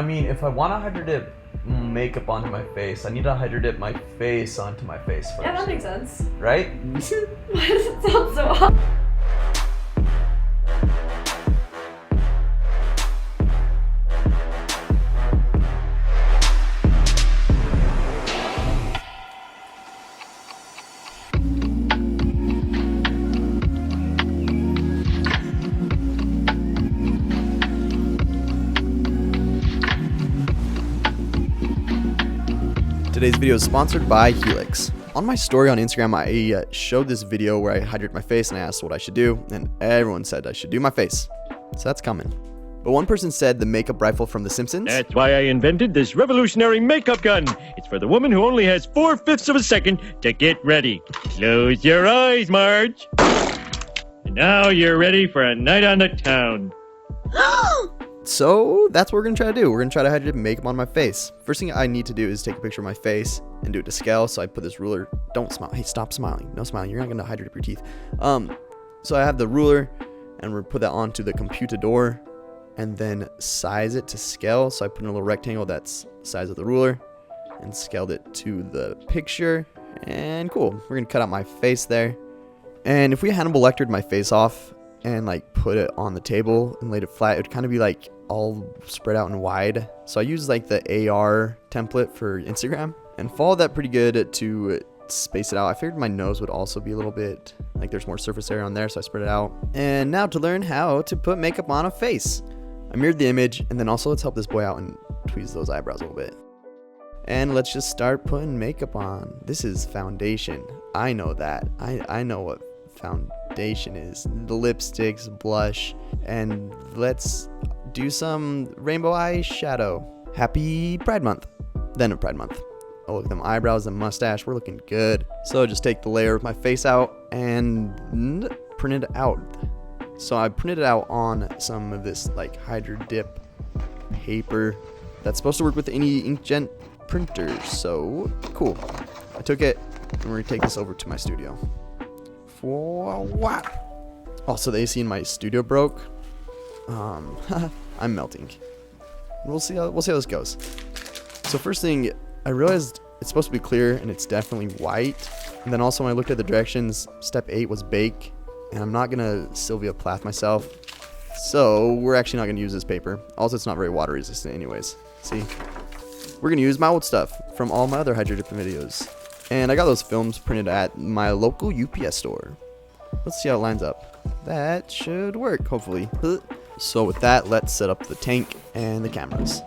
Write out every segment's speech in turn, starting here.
I mean, if I want to hydro dip makeup onto my face, I need to hydro dip my face onto my face first. Yeah, that makes sense. Right? Why does it sound so odd? Today's video is sponsored by Helix. On my story on Instagram, I showed this video where I hydrated my face and I asked what I should do, and everyone said I should do my face. So that's coming. But one person said the makeup rifle from The Simpsons. That's why I invented this revolutionary makeup gun. It's for the woman who only has 4/5 of a second to get ready. Close your eyes, Marge. And now you're ready for a night on the town. So that's what we're gonna try to do. We're gonna try to hydrate makeup on my face. First thing I need to do is take a picture of my face and do it to scale. So I put this ruler. Don't smile. Hey, stop smiling. No smiling. You're not gonna hydrate up your teeth. So I have the ruler, and we're put that onto the computador, and then size it to scale. So I put in a little rectangle that's the size of the ruler, and scaled it to the picture. And cool. We're gonna cut out my face there. And if we Hannibal Lectered my face off and like put it on the table and laid it flat, it would kind of be like all spread out and wide. So I used like the AR template for Instagram and followed that pretty good to space it out. I figured my nose would also be a little bit like there's more surface area on there, so I spread it out. And now to learn how to put makeup on a face. I mirrored the image, and then also let's help this boy out and tweeze those eyebrows a little bit. And let's just start putting makeup on. This is foundation. I know that. I know what foundation is. The lipsticks, blush, and let's do some rainbow eyeshadow. Happy Pride Month. Then of Pride Month. Oh, look at them eyebrows and mustache. We're looking good. So just take the layer of my face out and print it out. So I printed it out on some of this like Hydro Dip paper that's supposed to work with any inkjet printers. So cool. I took it and we're gonna take this over to my studio. For what? Also, the AC in my studio broke. I'm melting. We'll see how this goes. So first thing, I realized it's supposed to be clear and it's definitely white. And then also when I looked at the directions, step 8 was bake, and I'm not gonna Sylvia Plath myself. So we're actually not gonna use this paper. Also, it's not very water resistant anyways. See? We're gonna use my old stuff from all my other Hydro Dip videos. And I got those films printed at my local UPS store. Let's see how it lines up. That should work, hopefully. So with that, let's set up the tank and the cameras.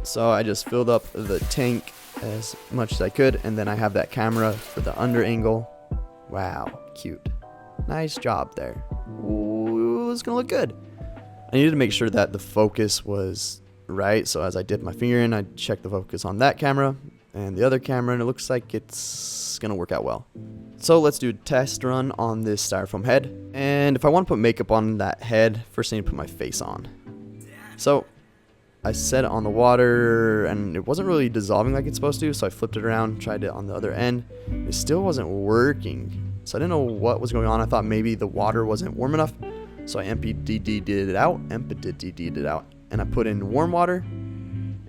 So I just filled up the tank as much as I could, and then I have that camera for the under angle. Wow, cute. Nice job there. Ooh, it's gonna look good. I needed to make sure that the focus was right, so as I did my finger in, I checked the focus on that camera and the other camera, and it looks like it's gonna work out well. So let's do a test run on this styrofoam head. And if I want to put makeup on that head, first I need to put my face on. So I set it on the water and it wasn't really dissolving like it's supposed to, so I flipped it around, tried it on the other end. It still wasn't working. So I didn't know what was going on. I thought maybe the water wasn't warm enough. So I emptied it out, and I put in warm water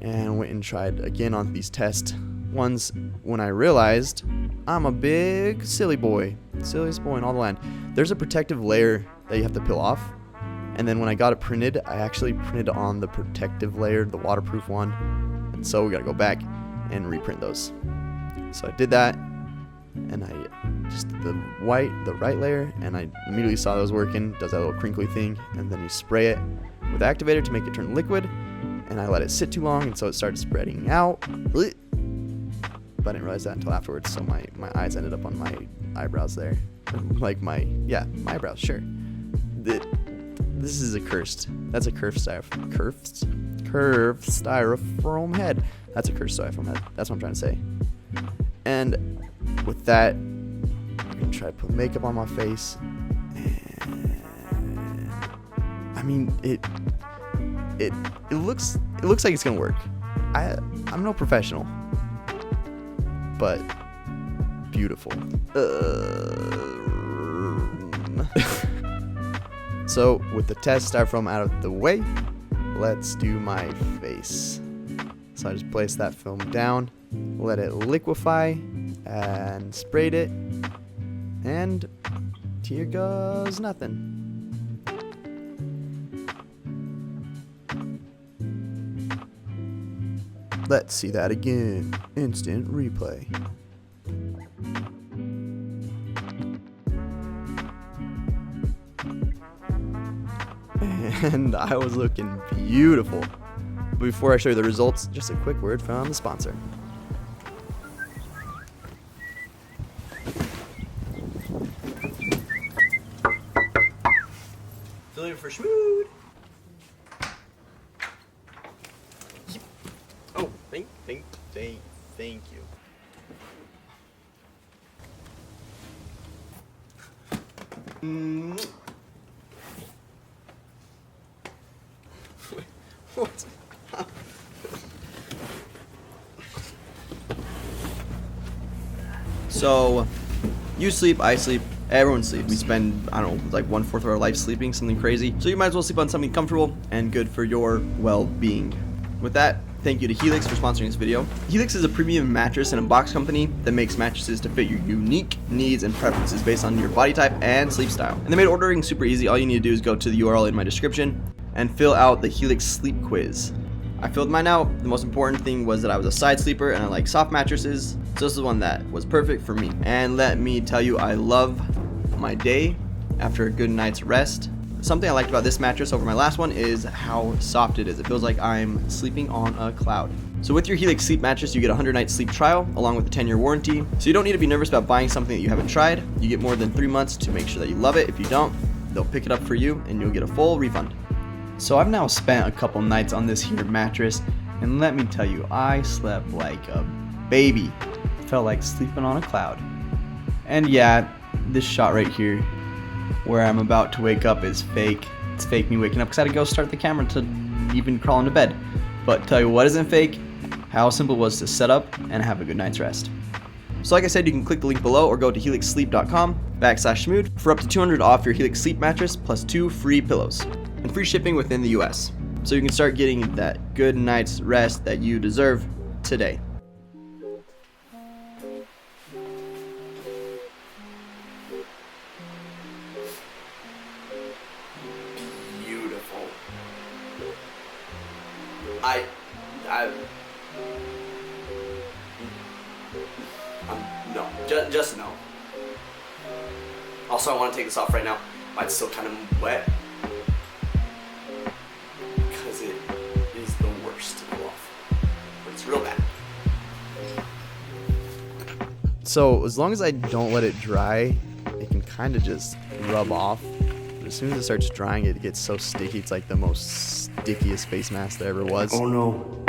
and went and tried again on these test ones when I realized I'm a big silly boy. Silliest boy in all the land. There's a protective layer that you have to peel off. And then when I got it printed, I actually printed on the protective layer, the waterproof one. And so we gotta go back and reprint those. So I did that, and I just did the right layer, and I immediately saw that was working. Does that little crinkly thing, and then you spray it with activator to make it turn liquid. And I let it sit too long, and so it started spreading out. But I didn't realize that until afterwards, so my eyes ended up on my eyebrows there. Like my eyebrows, sure. This is a that's a curved styrofoam head. That's a curved styrofoam head. That's what I'm trying to say. And with that, I'm gonna try to put makeup on my face. And I mean, it looks like it's gonna work. I'm no professional, but beautiful. So with the test styrofoam out of the way, let's do my face. So I just placed that film down, let it liquefy, and sprayed it, and here goes nothing. Let's see that again. Instant replay. And I was looking beautiful. But before I show you the results, just a quick word from the sponsor. Filling for Shmoxd. Oh, thank you. What? So, you sleep, I sleep, everyone sleeps. We spend, I don't know, like 1/4 of our life sleeping, something crazy. So you might as well sleep on something comfortable and good for your well-being. With that, thank you to Helix for sponsoring this video. Helix is a premium mattress and a box company that makes mattresses to fit your unique needs and preferences based on your body type and sleep style. And they made ordering super easy. All you need to do is go to the URL in my description and fill out the Helix sleep quiz. I filled mine out. The most important thing was that I was a side sleeper and I like soft mattresses. So this is one that was perfect for me. And let me tell you, I love my day after a good night's rest. Something I liked about this mattress over my last one is how soft it is. It feels like I'm sleeping on a cloud. So with your Helix sleep mattress, you get a 100-night sleep trial along with a 10-year warranty. So you don't need to be nervous about buying something that you haven't tried. You get more than 3 months to make sure that you love it. If you don't, they'll pick it up for you and you'll get a full refund. So I've now spent a couple nights on this here mattress, and let me tell you, I slept like a baby. Felt like sleeping on a cloud. And yeah, this shot right here, where I'm about to wake up, is fake. It's fake me waking up because I had to go start the camera to even crawl into bed. But tell you what isn't fake, how simple it was to set up and have a good night's rest. So like I said, you can click the link below or go to helixsleep.com/Shmoxd for up to $200 off your Helix sleep mattress plus 2 free pillows and free shipping within the US. So you can start getting that good night's rest that you deserve today. Beautiful. No, just no. Also, I want to take this off right now. Mine's still kind of wet because it is the worst to pull off. But it's real bad. So as long as I don't let it dry, it can kind of just rub off. But as soon as it starts drying, it gets so sticky. It's like the most stickiest face mask there ever was. Oh no,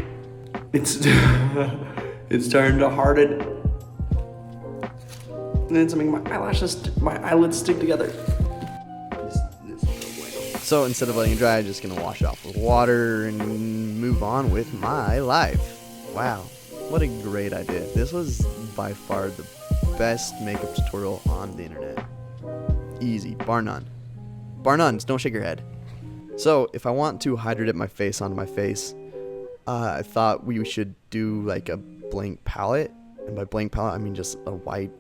it's it's starting to harden. And then it's making my eyelids stick together. So instead of letting it dry, I'm just gonna wash it off with water and move on with my life. Wow, what a great idea. This was by far the best makeup tutorial on the internet. Easy, bar none. Bar none, just don't shake your head. So if I want to hydrate my face onto my face, I thought we should do like a blank palette. And by blank palette, I mean just a white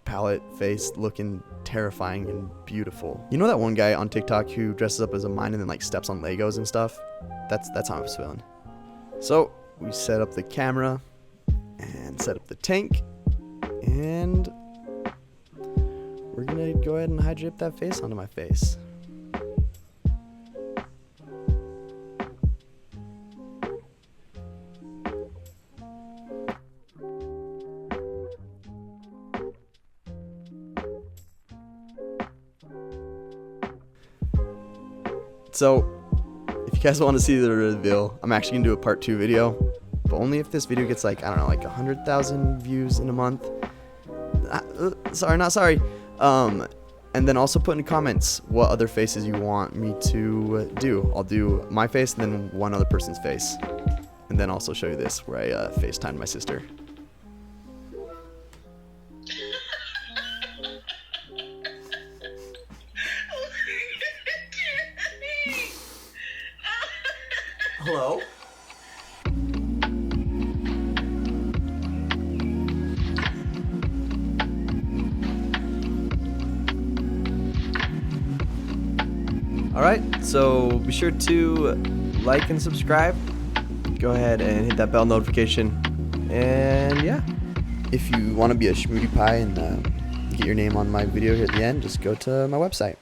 palette face looking terrifying and beautiful. You know that one guy on TikTok who dresses up as a mine and then like steps on Legos and stuff? That's how I was feeling. So we set up the camera and set up the tank, and we're gonna go ahead and hydrate that face onto my face. So, if you guys want to see the reveal, I'm actually going to do a part 2 video, but only if this video gets like, I don't know, like 100,000 views in a month. Sorry. And then also put in the comments what other faces you want me to do. I'll do my face and then one other person's face. And then also show you this, where I FaceTimed my sister. Hello? Alright, so be sure to like and subscribe. Go ahead and hit that bell notification. And yeah. If you want to be a Shmoody Pie and get your name on my video here at the end, just go to my website.